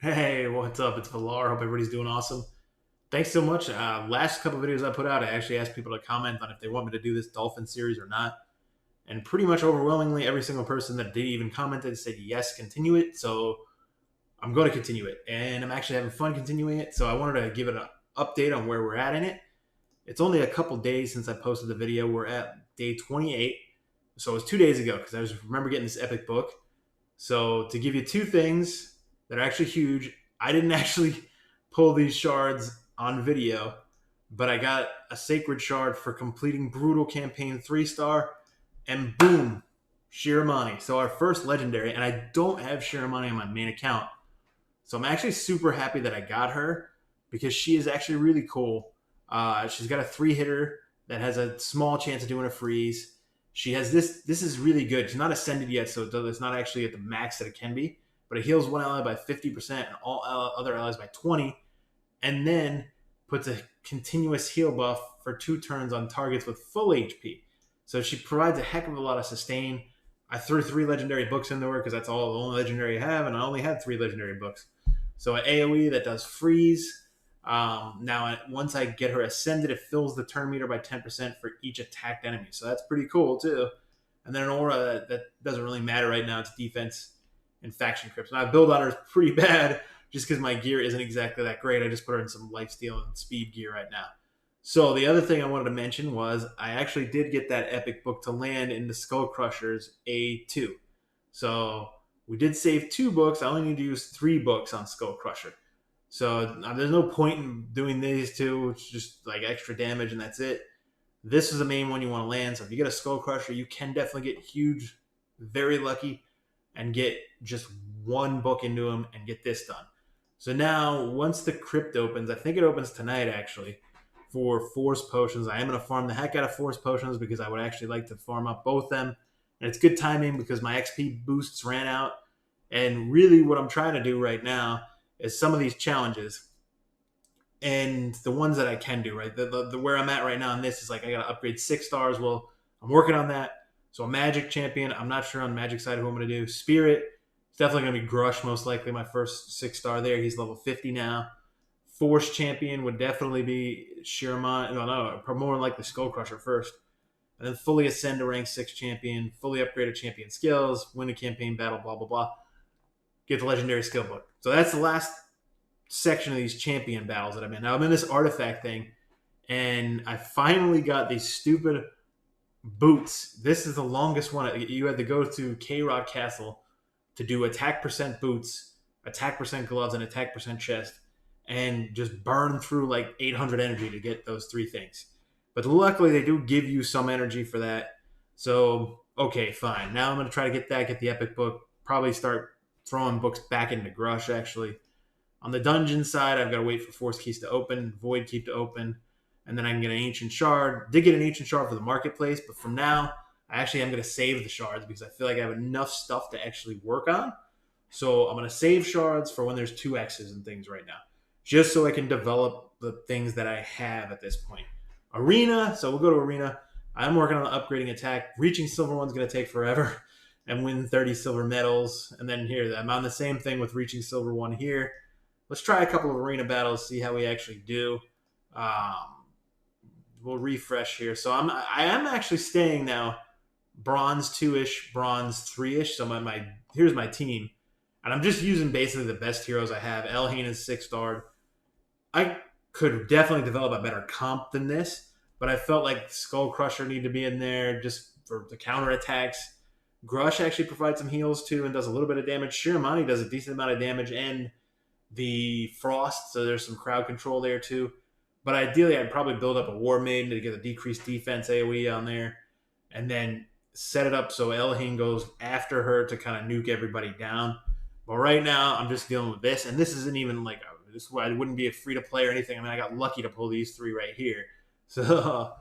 Hey, what's up? It's Valar. Hope everybody's doing awesome. Thanks so much. Last couple videos I put out, I actually asked people to comment on if they want me to do this Dolphin series or not. And pretty much overwhelmingly, every single person that did even commented said yes, continue it. So I'm going to continue it. And I'm actually having fun continuing it. So I wanted to give it an update on where we're at in it. It's only a couple days since I posted the video. We're at day 28. So it was 2 days ago because I just remember getting this epic book. So to give you two things that are actually huge, I didn't actually pull these shards on video, but I got a sacred shard for completing Brutal Campaign 3-star, and boom, Shiramani. So our first legendary, and I don't have Shiramani on my main account. So I'm actually super happy that I got her because she is actually really cool. She's got a 3-hitter that has a small chance of doing a freeze. She has this. This is really good. She's not ascended yet, so it's not actually at the max that it can be. But it heals one ally by 50% and all other allies by 20, and then puts a continuous heal buff for 2 turns on targets with full HP. So she provides a heck of a lot of sustain. I threw 3 legendary books into her because that's all the only legendary I have, and I only had 3 legendary books. So an AOE that does freeze. Now, once I get her ascended, it fills the turn meter by 10% for each attacked enemy. So that's pretty cool, too. And then an aura that doesn't really matter right now. It's defense and faction crypts. My build on her is pretty bad just because my gear isn't exactly that great. I just put her in some lifesteal and speed gear right now. So the other thing I wanted to mention was I actually did get that epic book to land in the Skull Crushers A2. So we did save 2 books. I only need to use 3 books on Skull Crusher. So there's no point in doing these two. It's just like extra damage and that's it. This is the main one you want to land. So if you get a Skull Crusher, you can definitely get huge, very lucky, and get just 1 book into them and get this done. So now, once the crypt opens, I think it opens tonight actually, for Force Potions. I am going to farm the heck out of Force Potions because I would actually like to farm up both them. And it's good timing because my XP boosts ran out. And really, what I'm trying to do right now is some of these challenges and the ones that I can do, right? The where I'm at right now in this is like I got to upgrade 6 stars. Well, I'm working on that. So a Magic champion, I'm not sure on Magic side who I'm going to do. Spirit, it's definitely going to be Grush, most likely my first 6-star there. He's level 50 now. Force champion would definitely be Shiramon. No, more likely Skull Crusher first. And then fully ascend to rank 6 champion, fully upgraded champion skills, win a campaign battle, blah, blah, blah. Get the legendary skill book. So that's the last section of these champion battles that I'm in. Now I'm in this artifact thing, and I finally got these stupid boots. This is the longest one. You had to go to K-Rock Castle to do attack percent boots, attack percent gloves, and attack percent chest, and just burn through like 800 energy to get those 3 things. But luckily, they do give you some energy for that. So, okay, fine. Now I'm going to try to get that, get the epic book, probably start throwing books back into Grush, actually. On the dungeon side, I've got to wait for Force Keys to open, Void Keep to open, and then I can get an Ancient Shard. Did get an Ancient Shard for the marketplace, but from now, I actually am going to save the shards because I feel like I have enough stuff to actually work on. So I'm going to save shards for when there's 2X's and things right now, just so I can develop the things that I have at this point. Arena, so we'll go to Arena. I'm working on upgrading attack. Reaching Silver One's going to take forever and win 30 silver medals. And then here, I'm on the same thing with Reaching Silver One here. Let's try a couple of arena battles, see how we actually do. We'll refresh here. So I am actually staying now bronze 2-ish, bronze 3-ish. So here's my team. And I'm just using basically the best heroes I have. Elhain is 6-starred. I could definitely develop a better comp than this, but I felt like Skull Crusher needed to be in there just for the counter attacks. Grush actually provides some heals too and does a little bit of damage. Shiramani does a decent amount of damage and the Frost, so there's some crowd control there too. But ideally, I'd probably build up a War Maiden to get a decreased defense AoE on there, and then set it up so Elhain goes after her to kind of nuke everybody down. But right now, I'm just dealing with this, and this isn't even like this. I wouldn't be a free to play or anything. I mean, I got lucky to pull these 3 right here, so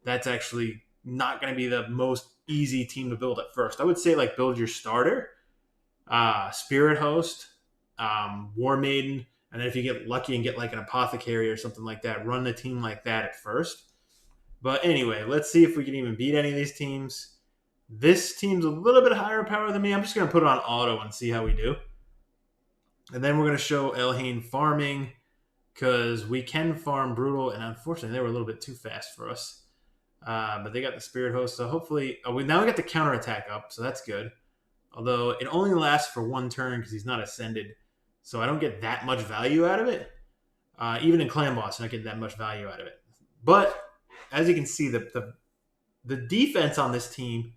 that's actually not going to be the most easy team to build at first. I would say like build your starter, Spirit Host, War Maiden, and then if you get lucky and get like an Apothecary or something like that, run the team like that at first. But anyway, let's see if we can even beat any of these teams. This team's a little bit higher power than me. I'm just going to put it on auto and see how we do. And then we're going to show Elhain farming because we can farm Brutal, and unfortunately, they were a little bit too fast for us. But they got the Spirit Host, so hopefully... now we got the counterattack up, so that's good. Although it only lasts for one turn because he's not ascended, so I don't get that much value out of it. Even in Clan Boss, I don't get that much value out of it. But, as you can see, the defense on this team...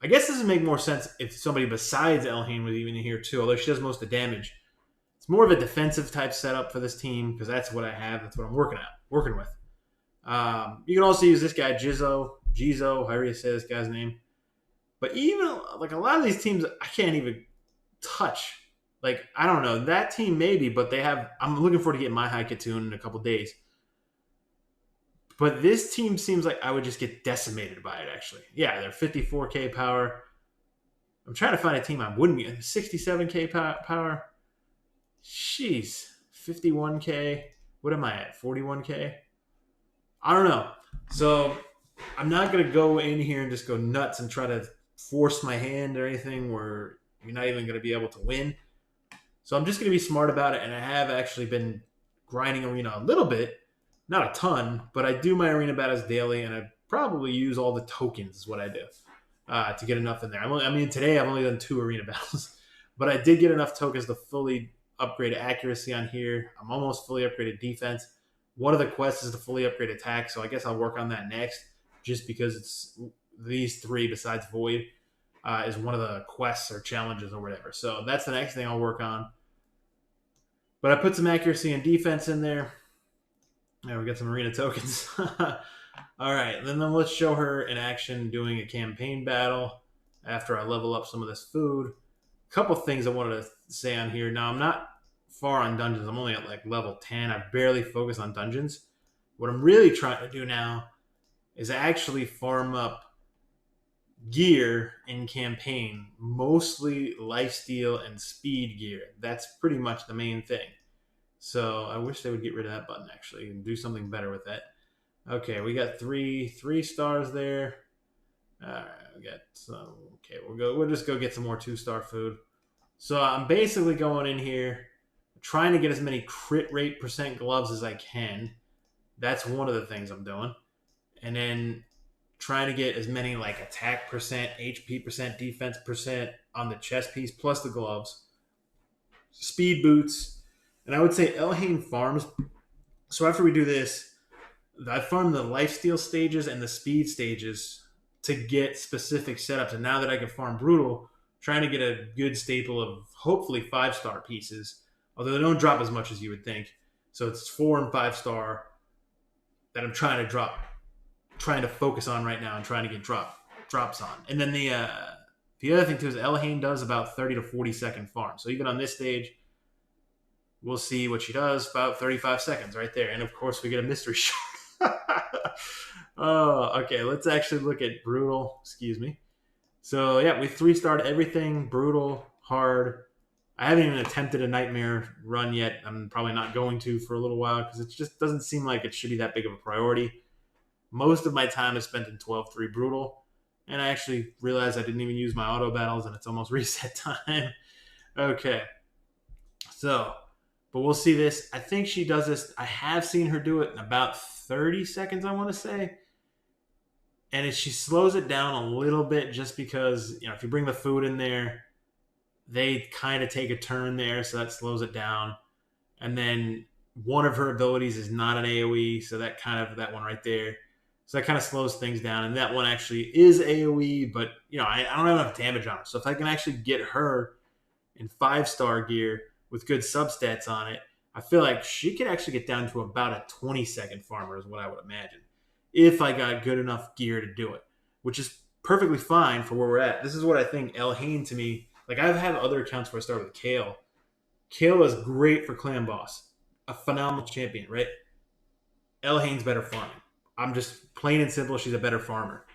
I guess this would make more sense if somebody besides Elhain was even here too, although she does most of the damage. It's more of a defensive type setup for this team because that's what I have. That's what I'm working with. You can also use this guy, Jizo, however you say this guy's name. But even like a lot of these teams, I can't even touch. Like, I don't know. That team maybe, but they have... I'm looking forward to getting my Haikatoon in a couple days. But this team seems like I would just get decimated by it, actually. Yeah, they're 54k power. I'm trying to find a team I wouldn't be. 67k power. Jeez. 51k. What am I at? 41k? I don't know. So I'm not going to go in here and just go nuts and try to force my hand or anything where you're not even going to be able to win. So I'm just going to be smart about it, and I have actually been grinding Arena a little bit. Not a ton, but I do my arena battles daily, and I probably use all the tokens is what I do to get enough in there. Today I've only done 2 arena battles, but I did get enough tokens to fully upgrade accuracy on here. I'm almost fully upgraded defense. One of the quests is to fully upgrade attack, so I guess I'll work on that next, just because it's these 3 besides Void is one of the quests or challenges or whatever. So that's the next thing I'll work on. But I put some accuracy and defense in there. Yeah, we got some arena tokens. All right, then let's show her in action doing a campaign battle after I level up some of this food. A couple things I wanted to say on here. Now, I'm not far on dungeons. I'm only at like level 10. I barely focus on dungeons. What I'm really trying to do now is actually farm up gear in campaign, mostly lifesteal and speed gear. That's pretty much the main thing. So I wish they would get rid of that button, actually, and do something better with that. Okay, we got three stars there. All right, we got some. Okay, we'll just go get some more 2-star food. So I'm basically going in here, trying to get as many crit rate % gloves as I can. That's one of the things I'm doing. And then trying to get as many like attack %, HP %, defense % on the chest piece, plus the gloves. Speed boots. And I would say Elhain farms. So after we do this, I farm the lifesteal stages and the speed stages to get specific setups. And now that I can farm Brutal, trying to get a good staple of hopefully 5-star pieces, although they don't drop as much as you would think. So it's 4 and 5-star that I'm trying to focus on right now and trying to get drops on. And then the other thing too is Elhain does about 30 to 40 second farm. So even on this stage, we'll see what she does, about 35 seconds right there. And, of course, we get a mystery shard. Oh, okay. Let's actually look at Brutal. Excuse me. So, yeah, we 3-starred everything. Brutal, hard. I haven't even attempted a Nightmare run yet. I'm probably not going to for a little while because it just doesn't seem like it should be that big of a priority. Most of my time is spent in 12-3 Brutal. And I actually realized I didn't even use my auto battles, and it's almost reset time. Okay. So... but we'll see this. I think she does this. I have seen her do it in about 30 seconds, I want to say. And she slows it down a little bit just because, if you bring the food in there, they kind of take a turn there, so that slows it down. And then one of her abilities is not an AoE, so that one right there. So that kind of slows things down. And that one actually is AoE, but, I don't have enough damage on her. So if I can actually get her in 5-star gear with good substats on it, I feel like she could actually get down to about a 20-second farmer is what I would imagine, if I got good enough gear to do it, which is perfectly fine for where we're at. This is what I think Elhain to me, like I've had other accounts where I start with Kale. Kale is great for Clan Boss, a phenomenal champion, right? Elhain's better farming. I'm just plain and simple, she's a better farmer.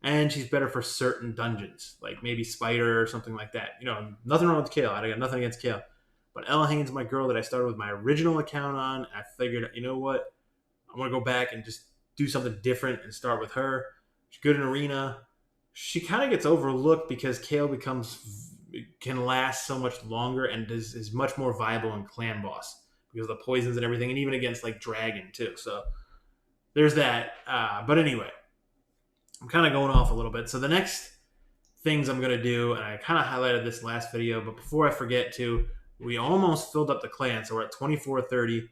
And she's better for certain dungeons, like maybe Spider or something like that. Nothing wrong with Kale. I got nothing against Kale. But Elhain's my girl that I started with my original account on. And I figured, you know what? I'm going to go back and just do something different and start with her. She's good in Arena. she kind of gets overlooked because Kale can last so much longer and is much more viable in clan boss because of the poisons and everything, and even against like dragon too. So there's that. But anyway, I'm kind of going off a little bit. So the next things I'm gonna do, and I kind of highlighted this last video, but before I forget to, we almost filled up the clan, so we're at 2430.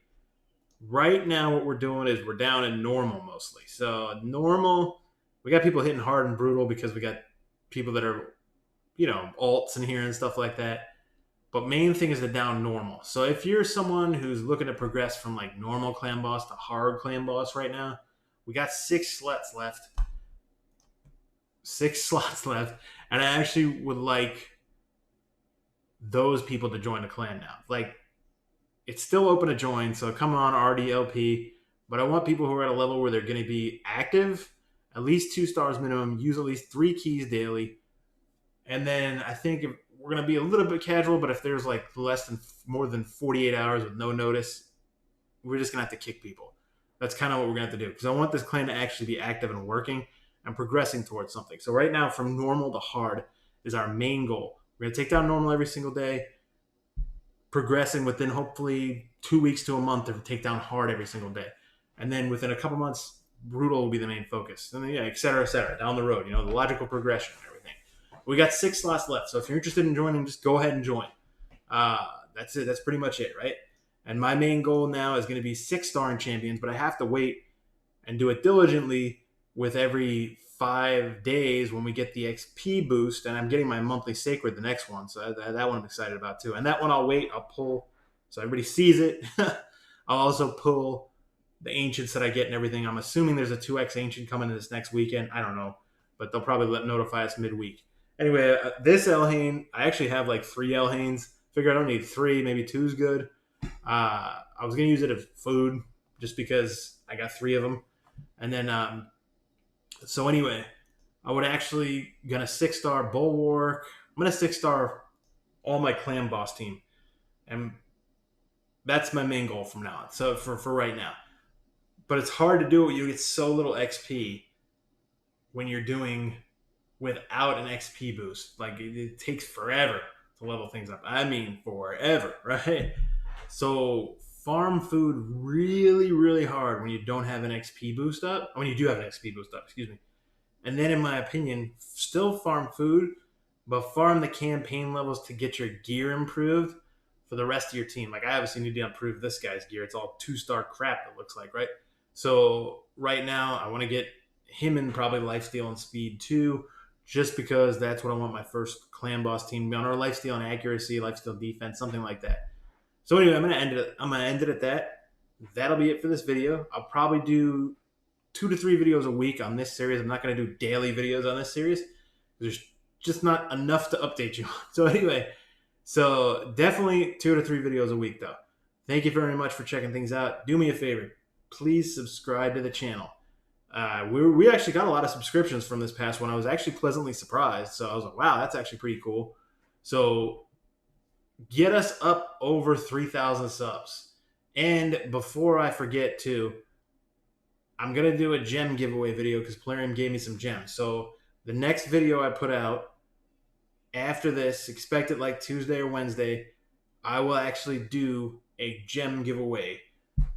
Right now, what we're doing is we're down in normal mostly. So normal, we got people hitting hard and brutal because we got people that are, alts in here and stuff like that. But main thing is the down normal. So if you're someone who's looking to progress from like normal clan boss to hard clan boss right now, we got 6 slots left. 6 slots left. And I actually would like those people to join the clan now. Like, it's still open to join, so come on, RDLP. But I want people who are at a level where they're going to be active, at least 2 stars minimum, use at least 3 keys daily. And then I think if we're going to be a little bit casual, but if there's like more than 48 hours with no notice, we're just going to have to kick people. That's kind of what we're going to have to do, because I want this clan to actually be active and working and progressing towards something. So right now, from normal to hard is our main goal. We're going to take down normal every single day, progressing within hopefully 2 weeks to a month to take down hard every single day. And then within a couple months, brutal will be the main focus. And then, et cetera, down the road, the logical progression and everything. We got 6 slots left. So if you're interested in joining, just go ahead and join. That's it. That's pretty much it, right? And my main goal now is going to be 6-star in champions, but I have to wait and do it diligently with every 5 days when we get the XP boost, and I'm getting my monthly sacred the next one, so that one I'm excited about too. And that one I'll pull so everybody sees it. I'll also pull the ancients that I get and everything. I'm assuming there's a 2x ancient coming in this next weekend. I don't know, but they'll probably notify us midweek. Anyway, this Elhain, I actually have like 3 Elhains. Figure I don't need 3, maybe 2 is good. I was gonna use it as food just because I got 3 of them, and then so anyway, I would actually gonna 6-star Bulwark. I'm gonna 6-star all my clan boss team, and that's my main goal from now on. So for right now, but it's hard to do it. You get so little XP when you're doing without an XP boost. Like it takes forever to level things up. I mean, forever, right? So farm food really, really hard when you don't have an XP boost up. When you do have an XP boost up, excuse me. And then, in my opinion, still farm food, but farm the campaign levels to get your gear improved for the rest of your team. Like I obviously need to improve this guy's gear. It's all 2-star crap, it looks like, right? So right now, I want to get him in probably lifesteal and speed too, just because that's what I want my first clan boss team to be on, or lifesteal and accuracy, lifesteal defense, something like that. So anyway, I'm gonna end it at that. That'll be it for this video. I'll probably do 2 to 3 videos a week on this series. I'm not gonna do daily videos on this series. There's just not enough to update you on. So anyway, so definitely 2 to 3 videos a week though. Thank you very much for checking things out. Do me a favor, please subscribe to the channel. We actually got a lot of subscriptions from this past one. I was actually pleasantly surprised. So I was like, wow, that's actually pretty cool. So get us up over 3,000 subs. And before I forget to, I'm going to do a gem giveaway video because Plarium gave me some gems. So the next video I put out after this, expect it like Tuesday or Wednesday, I will actually do a gem giveaway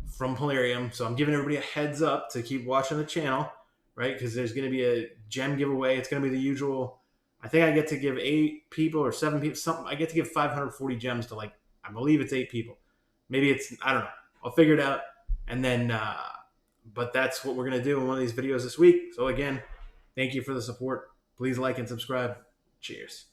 from Plarium. So I'm giving everybody a heads up to keep watching the channel, right? Because there's going to be a gem giveaway. It's going to be the usual. I think I get to give 8 people or 7 people something. I get to give 540 gems to, like, I believe it's 8 people. Maybe it's, I don't know. I'll figure it out. And then, but that's what we're going to do in one of these videos this week. So again, thank you for the support. Please like and subscribe. Cheers.